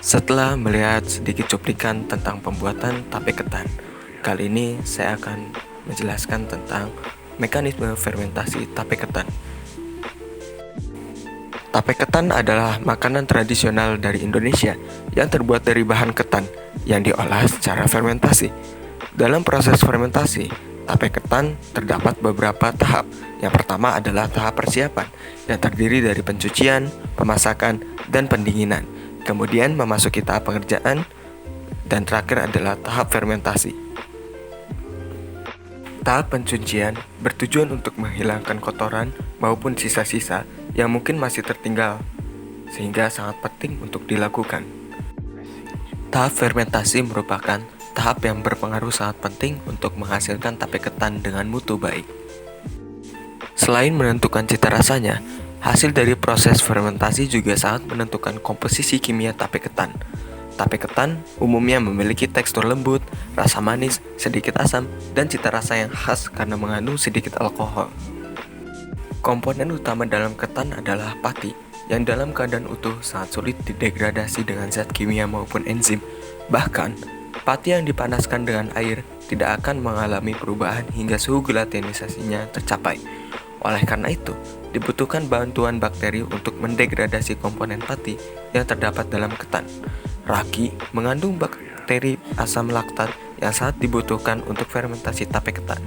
Setelah melihat sedikit cuplikan tentang pembuatan tape ketan, kali ini saya akan menjelaskan tentang mekanisme fermentasi tape ketan. Tape ketan adalah makanan tradisional dari Indonesia yang terbuat dari bahan ketan yang diolah secara fermentasi. Dalam proses fermentasi, tape ketan terdapat beberapa tahap. Yang pertama adalah tahap persiapan yang terdiri dari pencucian, pemasakan, dan pendinginan. Kemudian memasuki tahap pengerjaan, dan terakhir adalah tahap fermentasi. Tahap pencucian bertujuan untuk menghilangkan kotoran maupun sisa-sisa yang mungkin masih tertinggal, sehingga sangat penting untuk dilakukan. Tahap fermentasi merupakan tahap yang berpengaruh sangat penting untuk menghasilkan tape ketan dengan mutu baik. Selain menentukan cita rasanya, hasil dari proses fermentasi juga sangat menentukan komposisi kimia tape ketan. Tape ketan umumnya memiliki tekstur lembut, rasa manis, sedikit asam, dan cita rasa yang khas karena mengandung sedikit alkohol. Komponen utama dalam ketan adalah pati, yang dalam keadaan utuh sangat sulit didegradasi dengan zat kimia maupun enzim. Bahkan, pati yang dipanaskan dengan air tidak akan mengalami perubahan hingga suhu gelatinisasinya tercapai. Oleh karena itu, dibutuhkan bantuan bakteri untuk mendegradasi komponen pati yang terdapat dalam ketan. Ragi mengandung bakteri asam laktat yang sangat dibutuhkan untuk fermentasi tape ketan.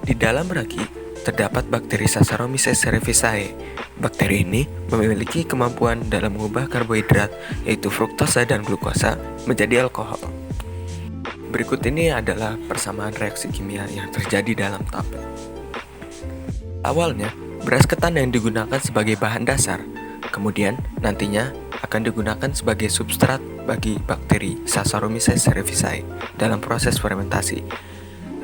Di dalam ragi, terdapat bakteri Saccharomyces cerevisiae. Bakteri ini memiliki kemampuan dalam mengubah karbohidrat, yaitu fruktosa dan glukosa, menjadi alkohol. Berikut ini adalah persamaan reaksi kimia yang terjadi dalam tape. Awalnya, beras ketan yang digunakan sebagai bahan dasar, kemudian nantinya akan digunakan sebagai substrat bagi bakteri Saccharomyces cerevisiae dalam proses fermentasi.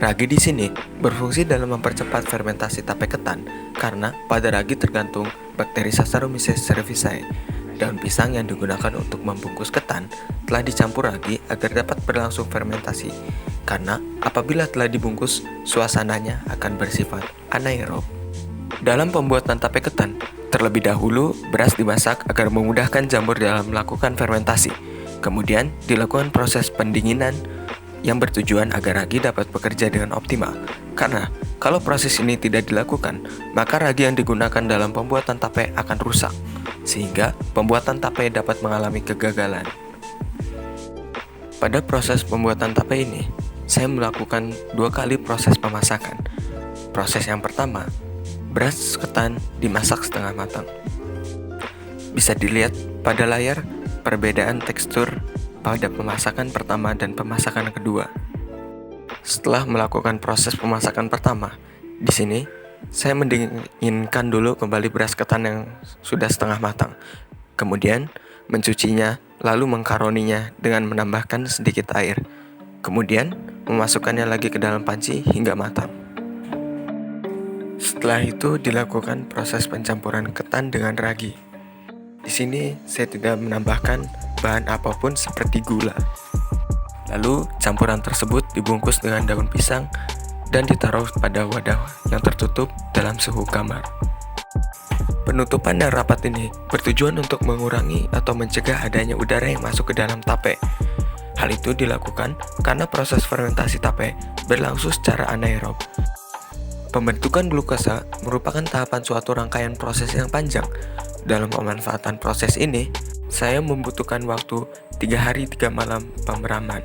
Ragi di sini berfungsi dalam mempercepat fermentasi tape ketan karena pada ragi tergantung bakteri Saccharomyces cerevisiae. Daun pisang yang digunakan untuk membungkus ketan telah dicampur ragi agar dapat berlangsung fermentasi, karena apabila telah dibungkus, suasananya akan bersifat anaerob. Dalam pembuatan tape ketan, terlebih dahulu beras dimasak agar memudahkan jamur dalam melakukan fermentasi. Kemudian dilakukan proses pendinginan yang bertujuan agar ragi dapat bekerja dengan optimal. Karena kalau proses ini tidak dilakukan, maka ragi yang digunakan dalam pembuatan tape akan rusak, sehingga pembuatan tape dapat mengalami kegagalan. Pada proses pembuatan tape ini, saya melakukan 2 kali proses pemasakan. Proses yang pertama, beras ketan dimasak setengah matang. Bisa dilihat pada layar perbedaan tekstur pada pemasakan pertama dan pemasakan kedua. Setelah melakukan proses pemasakan pertama, di sini saya mendinginkan dulu kembali beras ketan yang sudah setengah matang. Kemudian mencucinya, lalu mengkaroninya dengan menambahkan sedikit air. Kemudian memasukkannya lagi ke dalam panci hingga matang. Setelah itu dilakukan proses pencampuran ketan dengan ragi. Di sini saya tidak menambahkan bahan apapun seperti gula. Lalu campuran tersebut dibungkus dengan daun pisang dan ditaruh pada wadah yang tertutup dalam suhu kamar. Penutupan yang rapat ini bertujuan untuk mengurangi atau mencegah adanya udara yang masuk ke dalam tape. Hal itu dilakukan karena proses fermentasi tape berlangsung secara anaerob. Pembentukan glukosa merupakan tahapan suatu rangkaian proses yang panjang. Dalam pemanfaatan proses ini, saya membutuhkan waktu 3 hari 3 malam pemeraman.